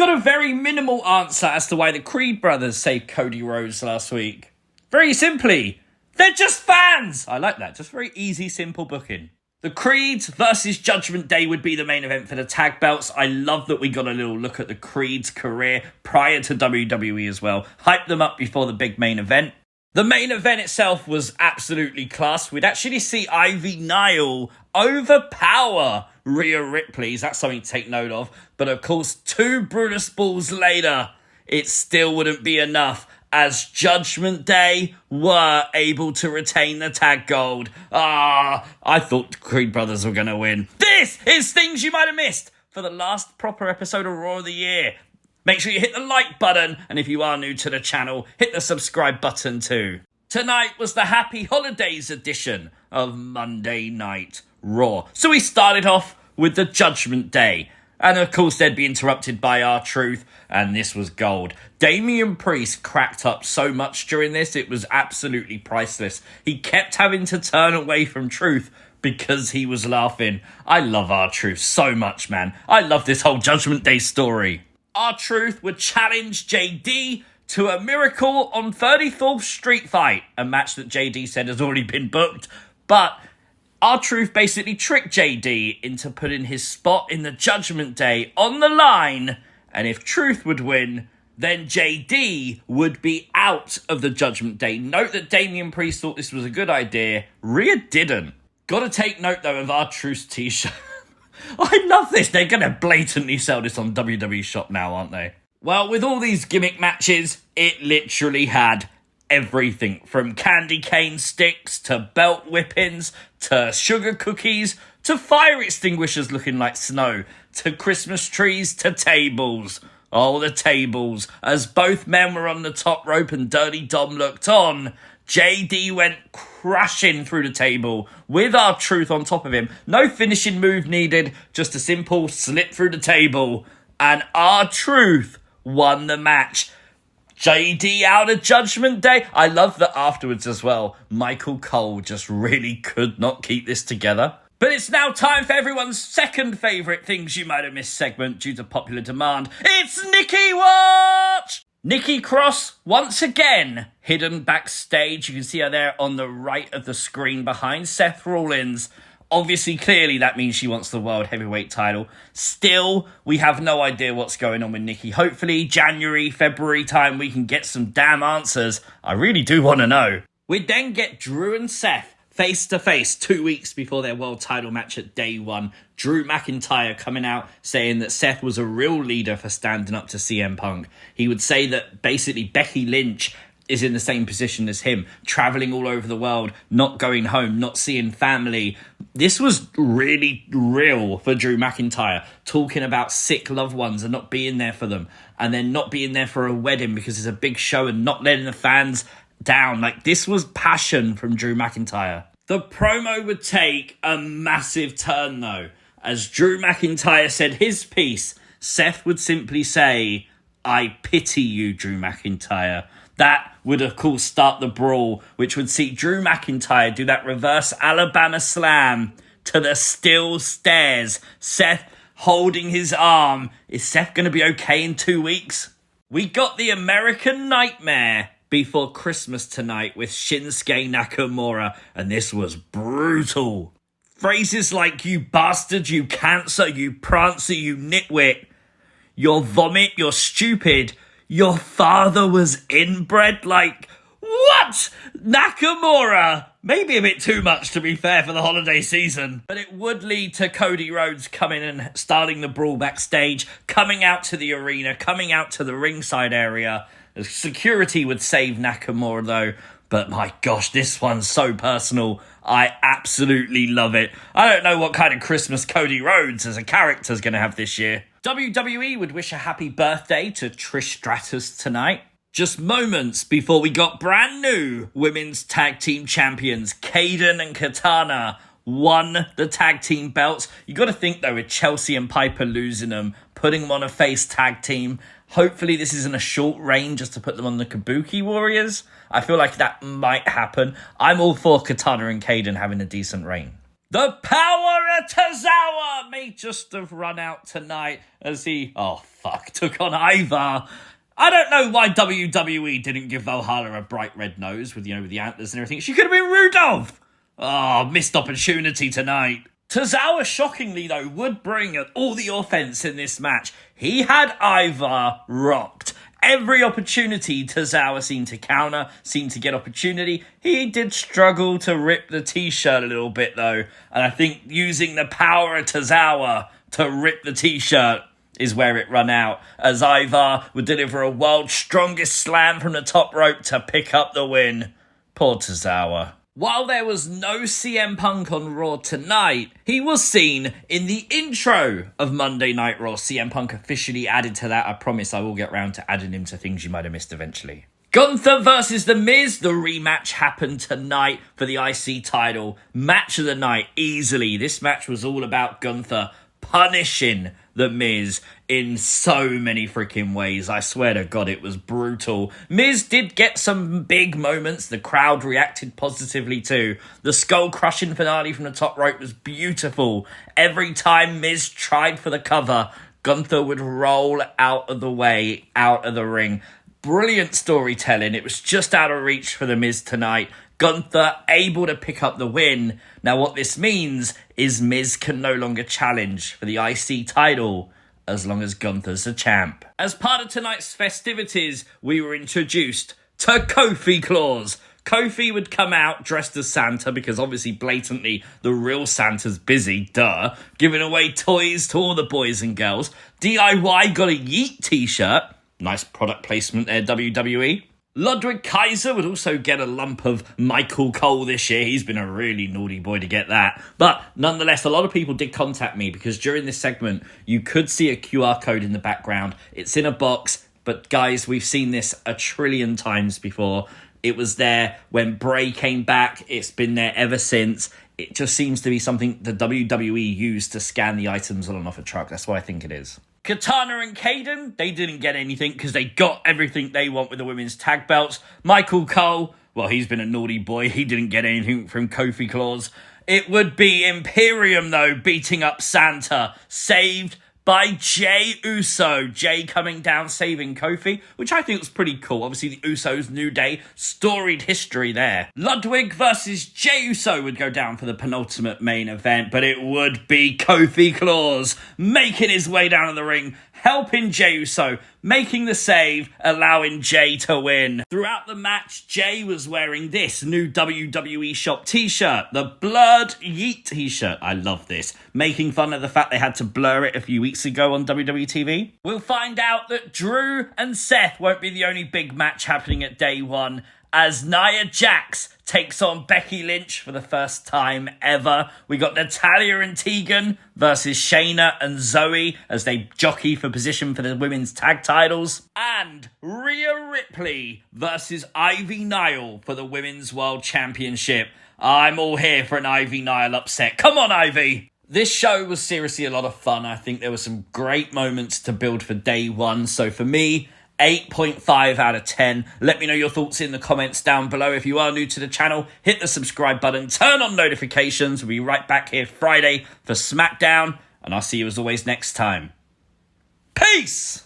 got a very minimal answer as to why the Creed brothers saved Cody Rhodes last week. Very simply, they're just fans. I like that. Just very easy, simple booking. The Creeds versus Judgment Day would be the main event for the tag belts. I love that we got a little look at the Creeds' career prior to WWE as well. Hype them up before the big main event. The main event itself was absolutely class. We'd actually see Ivy Nile overpower Rhea Ripley. That's something to take note of. But of course, 2 Brutus Balls later, it still wouldn't be enough, as Judgment Day were able to retain the tag gold. I thought the Creed brothers were going to win. This is things you might have missed for the last proper episode of Raw of the Year. Make sure you hit the like button, and if you are new to the channel, hit the subscribe button too. Tonight was the Happy Holidays edition of Monday Night Raw. So we started off with the Judgment Day. And of course, they'd be interrupted by R-Truth, and this was gold. Damian Priest cracked up so much during this, it was absolutely priceless. He kept having to turn away from Truth because he was laughing. I love R-Truth so much, man. I love this whole Judgment Day story. R-Truth would challenge JD to a Miracle on 34th Street fight, a match that JD said has already been booked, but R-Truth basically tricked JD into putting his spot in the Judgment Day on the line, and if Truth would win, then JD would be out of the Judgment Day. Note that Damian Priest thought this was a good idea. Rhea didn't. Gotta take note, though, of R-Truth's t-shirt. I love this. They're gonna blatantly sell this on WWE Shop now, aren't they? Well, with all these gimmick matches, it literally had everything from candy cane sticks to belt whippings to sugar cookies to fire extinguishers looking like snow to Christmas trees to tables. Oh, the tables. As both men were on the top rope and Dirty Dom looked on, JD went crashing through the table with R-Truth on top of him. No finishing move needed, just a simple slip through the table, and R-Truth won the match. JD out of Judgment Day. I love that afterwards as well, Michael Cole just really could not keep this together. But it's now time for everyone's second favourite things you might have missed segment due to popular demand. It's Nikki Watch! Nikki Cross, once again, hidden backstage. You can see her there on the right of the screen behind Seth Rollins. Obviously, clearly, that means she wants the World Heavyweight title. Still, we have no idea what's going on with Nikki. Hopefully, January, February time, we can get some damn answers. I really do want to know. We'd then get Drew and Seth face-to-face 2 weeks before their world title match at day 1. Drew McIntyre coming out saying that Seth was a real leader for standing up to CM Punk. He would say that basically Becky Lynch is in the same position as him, traveling all over the world, not going home, not seeing family. This was really real for Drew McIntyre, talking about sick loved ones and not being there for them, and then not being there for a wedding because it's a big show and not letting the fans down. Like, this was passion from Drew McIntyre. The promo would take a massive turn, though. As Drew McIntyre said his piece, Seth would simply say, "I pity you, Drew McIntyre." That would, of course, start the brawl, which would see Drew McIntyre do that reverse Alabama slam to the steel stairs. Seth holding his arm. Is Seth going to be okay in 2 weeks? We got the American Nightmare before Christmas tonight with Shinsuke Nakamura, and this was brutal. Phrases like, "you bastard, you cancer, you prancer, you nitwit, you're vomit, you're stupid, your father was inbred." Like, what? Nakamura? Maybe a bit too much, to be fair, for the holiday season. But it would lead to Cody Rhodes coming and starting the brawl backstage, coming out to the arena, coming out to the ringside area. Security would save Nakamura, though. But my gosh, this one's so personal. I absolutely love it. I don't know what kind of Christmas Cody Rhodes as a character is going to have this year. WWE would wish a happy birthday to Trish Stratus tonight. Just moments before we got brand new women's tag team champions, Kayden and Katana, won the tag team belts. You got to think, though, with Chelsea and Piper losing them, putting them on a face tag team. Hopefully this isn't a short reign just to put them on the Kabuki Warriors. I feel like that might happen. I'm all for Katana and Kayden having a decent reign. The power of Tozawa may just have run out tonight as he, took on Ivar. I don't know why WWE didn't give Valhalla a bright red nose with, with the antlers and everything. She could have been Rudolph. Missed opportunity tonight. Tozawa, shockingly though, would bring all the offense in this match. He had Ivar rocked. Every opportunity Tozawa seemed to counter, seemed to get opportunity. He did struggle to rip the t-shirt a little bit though. And I think using the power of Tozawa to rip the t-shirt is where it run out, as Ivar would deliver a world's strongest slam from the top rope to pick up the win. Poor Tozawa. While there was no CM Punk on Raw tonight, he was seen in the intro of Monday Night Raw. CM Punk officially added to that. I promise I will get round to adding him to things you might have missed eventually. Gunther versus The Miz. The rematch happened tonight for the IC title. Match of the night, easily. This match was all about Gunther punishing The Miz in so many freaking ways. I swear to God, it was brutal. Miz did get some big moments. The crowd reacted positively too. The skull-crushing finale from the top rope was beautiful. Every time Miz tried for the cover, Gunther would roll out of the way, out of the ring. Brilliant storytelling. It was just out of reach for The Miz tonight. Gunther able to pick up the win. Now what this means is Miz can no longer challenge for the IC title as long as Gunther's the champ. As part of tonight's festivities, we were introduced to Kofi Claus. Kofi would come out dressed as Santa because obviously blatantly the real Santa's busy, giving away toys to all the boys and girls. DIY got a Yeet t-shirt. Nice product placement there, WWE. Ludwig Kaiser would also get a lump of Michael Cole this year. He's been a really naughty boy to get that. But nonetheless, a lot of people did contact me because during this segment, you could see a QR code in the background. It's in a box, but guys, we've seen this a trillion times before. It was there when Bray came back. It's been there ever since. It just seems to be something the WWE used to scan the items on and off a truck. That's what I think it is. Katana and Kayden, they didn't get anything because they got everything they want with the women's tag belts. Michael Cole, well, he's been a naughty boy. He didn't get anything from Kofi Claus. It would be Imperium, though, beating up Santa, saved by Jey Uso. Jey coming down, saving Kofi, which I think was pretty cool. Obviously, the Usos, New Day, storied history there. Ludwig versus Jey Uso would go down for the penultimate main event, but it would be Kofi Claus making his way down to the ring, helping Jey Uso, making the save, allowing Jey to win. Throughout the match, Jey was wearing this new WWE Shop t-shirt, the BLURRED Yeet t-shirt. I love this. Making fun of the fact they had to blur it a few weeks ago on WWE TV. We'll find out that Drew and Seth won't be the only big match happening at day one, as Nia Jax takes on Becky Lynch for the first time ever. We got Natalya and Tegan versus Shayna and Zoe as they jockey for position for the women's tag titles. And Rhea Ripley versus Ivy Nile for the Women's World Championship. I'm all here for an Ivy Nile upset. Come on, Ivy! This show was seriously a lot of fun. I think there were some great moments to build for day one. So for me, 8.5 out of 10. Let me know your thoughts in the comments down below. If you are new to the channel, hit the subscribe button, turn on notifications. We'll be right back here Friday for SmackDown, and I'll see you as always next time. Peace!